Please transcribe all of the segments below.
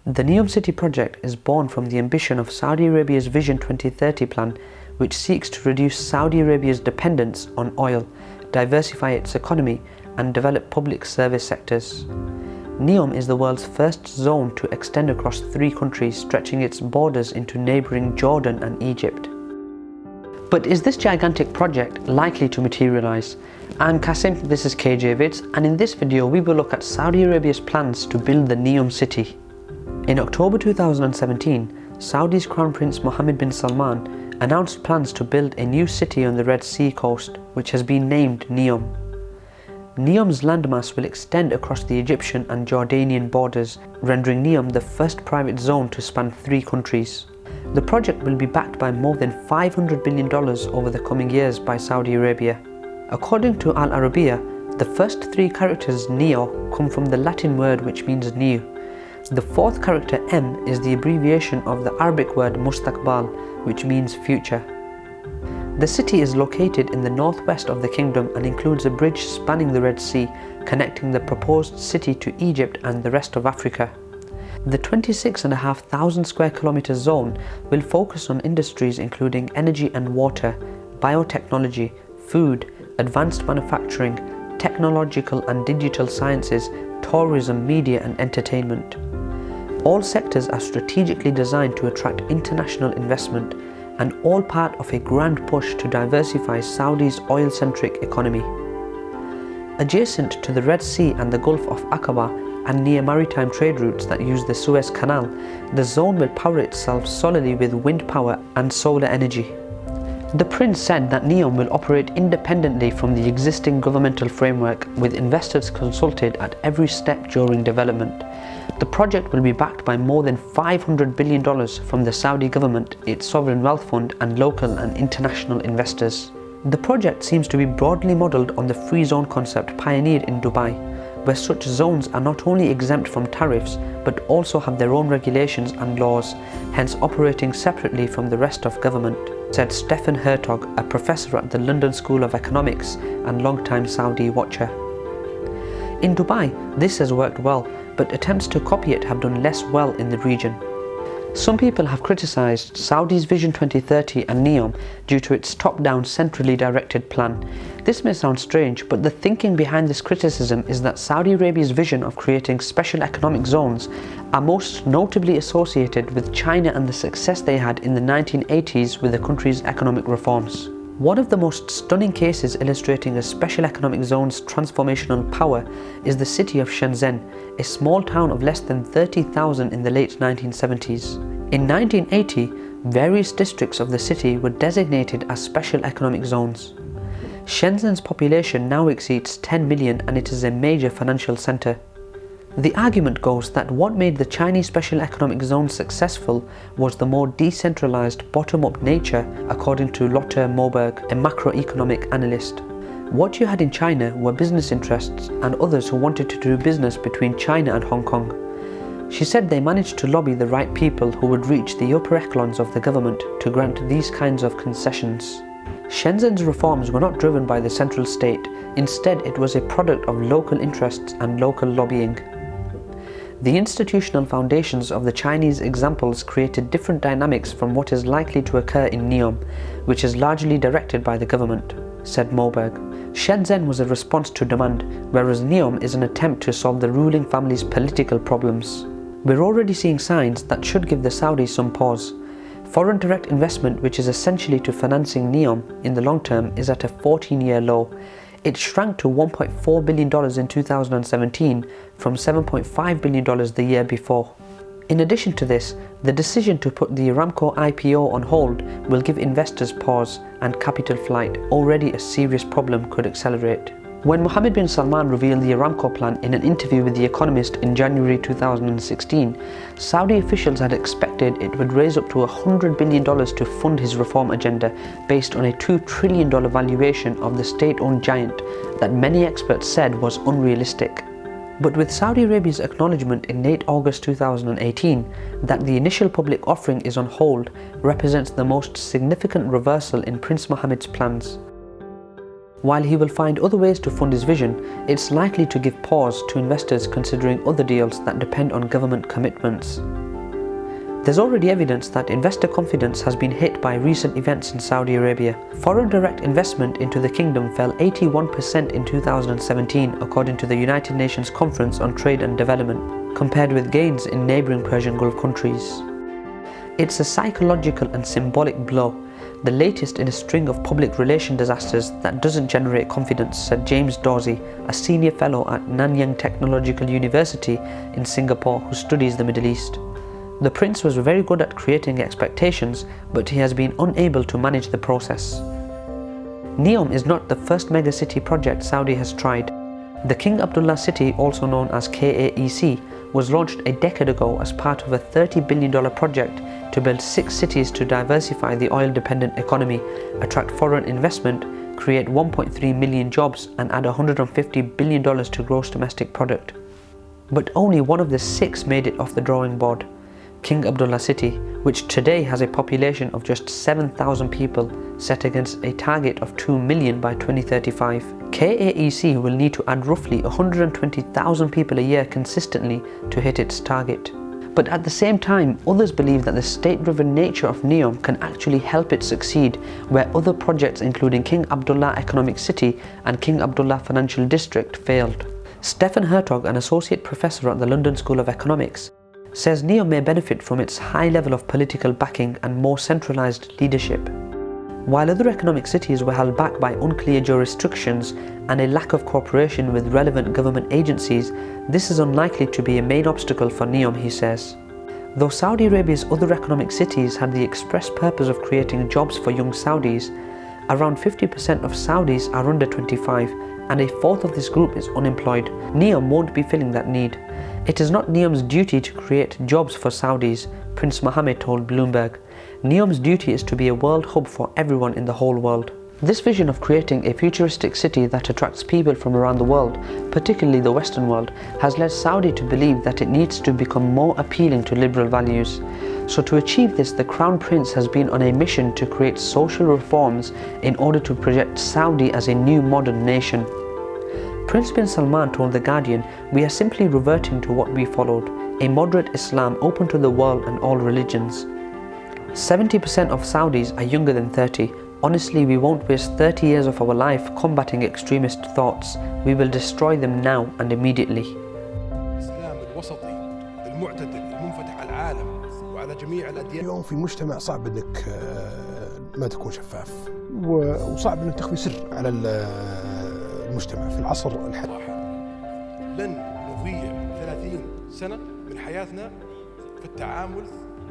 The NEOM City project is born from the ambition of Saudi Arabia's Vision 2030 plan, which seeks to reduce Saudi Arabia's dependence on oil, diversify its economy, and develop public service sectors. NEOM is the world's first zone to extend across 3 countries, stretching its borders into neighbouring Jordan and Egypt. But is this gigantic project likely to materialise? I'm Kasim, this is KJ Vids, and in this video we will look at Saudi Arabia's plans to build the NEOM City. In October 2017, Saudi's Crown Prince Mohammed bin Salman announced plans to build a new city on the Red Sea coast, which has been named NEOM. NEOM's landmass will extend across the Egyptian and Jordanian borders, rendering NEOM the first private zone to span 3 countries. The project will be backed by more than $500 billion over the coming years by Saudi Arabia. According to Al Arabiya, the first 3 characters Neo come from the Latin word which means new. The 4th character M is the abbreviation of the Arabic word Mustaqbal, which means future. The city is located in the northwest of the kingdom and includes a bridge spanning the Red Sea, connecting the proposed city to Egypt and the rest of Africa. The 26,500 square kilometre zone will focus on industries including energy and water, biotechnology, food, advanced manufacturing, technological and digital sciences, tourism, media and entertainment. All sectors are strategically designed to attract international investment, and all part of a grand push to diversify Saudi's oil-centric economy. Adjacent to the Red Sea and the Gulf of Aqaba and near maritime trade routes that use the Suez Canal, the zone will power itself solely with wind power and solar energy. The Prince said that NEOM will operate independently from the existing governmental framework, with investors consulted at every step during development. The project will be backed by more than $500 billion from the Saudi government, its sovereign wealth fund, and local and international investors. The project seems to be broadly modelled on the free zone concept pioneered in Dubai, where such zones are not only exempt from tariffs but also have their own regulations and laws, hence operating separately from the rest of government, said Stefan Hertog, a professor at the London School of Economics and longtime Saudi watcher. In Dubai, this has worked well, but attempts to copy it have done less well in the region. Some people have criticised Saudi's Vision 2030 and NEOM due to its top-down, centrally directed plan. This may sound strange, but the thinking behind this criticism is that Saudi Arabia's vision of creating special economic zones are most notably associated with China and the success they had in the 1980s with the country's economic reforms. One of the most stunning cases illustrating a special economic zone's transformational power is the city of Shenzhen, a small town of less than 30,000 in the late 1970s. In 1980, various districts of the city were designated as special economic zones. Shenzhen's population now exceeds 10 million and it is a major financial centre. The argument goes that what made the Chinese Special Economic Zone successful was the more decentralised, bottom-up nature, according to Lotte Moberg, a macroeconomic analyst. What you had in China were business interests and others who wanted to do business between China and Hong Kong. She said they managed to lobby the right people who would reach the upper echelons of the government to grant these kinds of concessions. Shenzhen's reforms were not driven by the central state, instead it was a product of local interests and local lobbying. The institutional foundations of the Chinese examples created different dynamics from what is likely to occur in NEOM, which is largely directed by the government, said Moberg. Shenzhen was a response to demand, whereas NEOM is an attempt to solve the ruling family's political problems. We're already seeing signs that should give the Saudis some pause. Foreign direct investment, which is essentially to financing NEOM in the long term, is at a 14-year low. It shrank to $1.4 billion in 2017 from $7.5 billion the year before. In addition to this, the decision to put the Aramco IPO on hold will give investors pause, and capital flight, already a serious problem, could accelerate. When Mohammed bin Salman revealed the Aramco plan in an interview with The Economist in January 2016, Saudi officials had expected it would raise up to $100 billion to fund his reform agenda based on a $2 trillion valuation of the state-owned giant that many experts said was unrealistic. But with Saudi Arabia's acknowledgement in late August 2018 that the initial public offering is on hold represents the most significant reversal in Prince Mohammed's plans. While he will find other ways to fund his vision, it's likely to give pause to investors considering other deals that depend on government commitments. There's already evidence that investor confidence has been hit by recent events in Saudi Arabia. Foreign direct investment into the kingdom fell 81% in 2017 according to the United Nations Conference on Trade and Development, compared with gains in neighbouring Persian Gulf countries. It's a psychological and symbolic blow, the latest in a string of public relation disasters that doesn't generate confidence, said James Dorsey, a senior fellow at Nanyang Technological University in Singapore who studies the Middle East. The prince was very good at creating expectations, but he has been unable to manage the process. NEOM is not the first megacity project Saudi has tried. The King Abdullah City, also known as KAEC, was launched a decade ago as part of a $30 billion project to build 6 cities to diversify the oil-dependent economy, attract foreign investment, create 1.3 million jobs and add $150 billion to gross domestic product. But only one of the 6 made it off the drawing board. King Abdullah City, which today has a population of just 7,000 people, set against a target of 2 million by 2035. KAEC will need to add roughly 120,000 people a year consistently to hit its target. But at the same time, others believe that the state-driven nature of NEOM can actually help it succeed, where other projects including King Abdullah Economic City and King Abdullah Financial District failed. Stephen Hertog, an associate professor at the London School of Economics, says NEOM may benefit from its high level of political backing and more centralised leadership. While other economic cities were held back by unclear jurisdictions and a lack of cooperation with relevant government agencies, this is unlikely to be a main obstacle for NEOM, he says. Though Saudi Arabia's other economic cities had the express purpose of creating jobs for young Saudis, around 50% of Saudis are under 25 and a fourth of this group is unemployed. NEOM won't be filling that need. It is not NEOM's duty to create jobs for Saudis, Prince Mohammed told Bloomberg. NEOM's duty is to be a world hub for everyone in the whole world. This vision of creating a futuristic city that attracts people from around the world, particularly the Western world, has led Saudi to believe that it needs to become more appealing to liberal values. So to achieve this, the Crown Prince has been on a mission to create social reforms in order to project Saudi as a new modern nation. Prince bin Salman told The Guardian, "We are simply reverting to what we followed, a moderate Islam open to the world and all religions. 70% of Saudis are younger than 30. Honestly, we won't waste 30 years of our life combating extremist thoughts. We will destroy them now and immediately." الإسلام الوسطي المعتدل المنفتح على العالم وعلى جميع الأديان. اليوم في مجتمع صعب انك ما تكون شفاف وصعب انك تخفي سر على المجتمع في العصر الحالي. لن نضيع 30 سنة من حياتنا في التعامل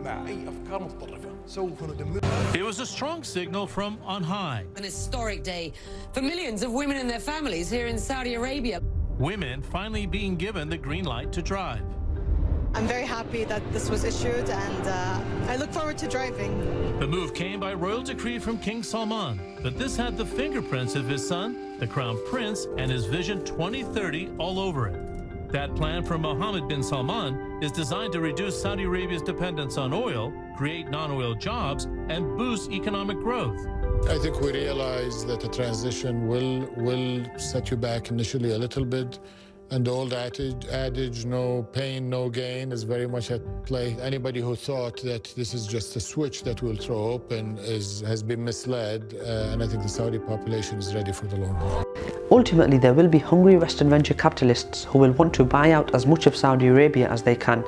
مع أي أفكار متطرفة. سوف ندمر. It was a strong signal from on high. An historic day for millions of women and their families here in Saudi Arabia. Women finally being given the green light to drive. I'm very happy that this was issued and I look forward to driving. The move came by royal decree from King Salman, but this had the fingerprints of his son, the Crown Prince, and his Vision 2030 all over it. That plan from Mohammed bin Salman is designed to reduce Saudi Arabia's dependence on oil, create non-oil jobs, and boost economic growth. I think we realize that the transition will set you back initially a little bit. And the old adage, no pain, no gain, is very much at play. Anybody who thought that this is just a switch that will throw open has been misled, and I think the Saudi population is ready for the long haul. Ultimately, there will be hungry Western venture capitalists who will want to buy out as much of Saudi Arabia as they can,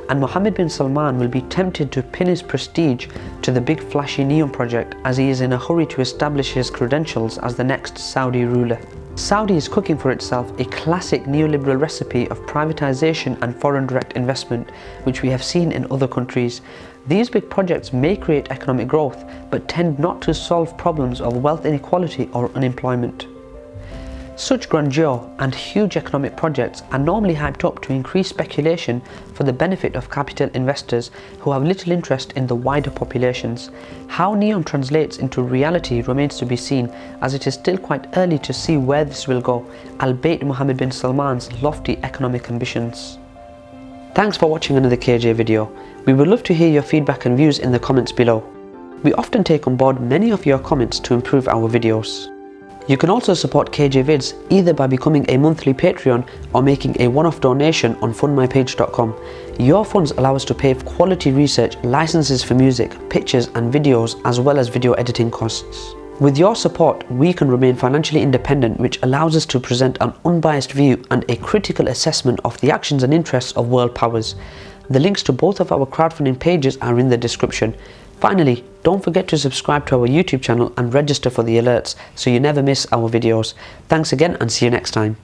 and Mohammed bin Salman will be tempted to pin his prestige to the big flashy NEOM project as he is in a hurry to establish his credentials as the next Saudi ruler. Saudi is cooking for itself a classic neoliberal recipe of privatization and foreign direct investment, which we have seen in other countries. These big projects may create economic growth, but tend not to solve problems of wealth inequality or unemployment. Such grandeur and huge economic projects are normally hyped up to increase speculation for the benefit of capital investors who have little interest in the wider populations. How NEOM translates into reality remains to be seen, as it is still quite early to see where this will go, albeit Mohammed bin Salman's lofty economic ambitions. Thanks for watching another KJ video. We would love to hear your feedback and views in the comments below. We often take on board many of your comments to improve our videos. You can also support KJ Vids either by becoming a monthly Patreon or making a one-off donation on fundmypage.com. Your funds allow us to pay for quality research, licenses for music, pictures and videos, as well as video editing costs. With your support, we can remain financially independent, which allows us to present an unbiased view and a critical assessment of the actions and interests of world powers. The links to both of our crowdfunding pages are in the description. Finally, don't forget to subscribe to our YouTube channel and register for the alerts so you never miss our videos. Thanks again and see you next time.